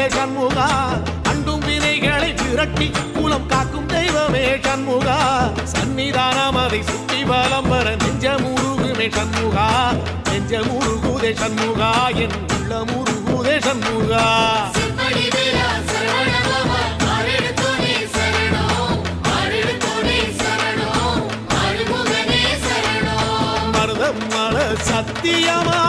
முருகுதே சண்முகா அண்டும் வினைகளை விரட்டி குலம் காக்கும் தெய்வமே சண்முகா சன்னிதானம் அதை சுற்றி பலம் வர நெஞ்ச முருகுமே சண்முகா நெஞ்ச முருகுதே சண்முகா என் உள்ள முருகுதே சண்முகா மருதம் மல சத்தியமா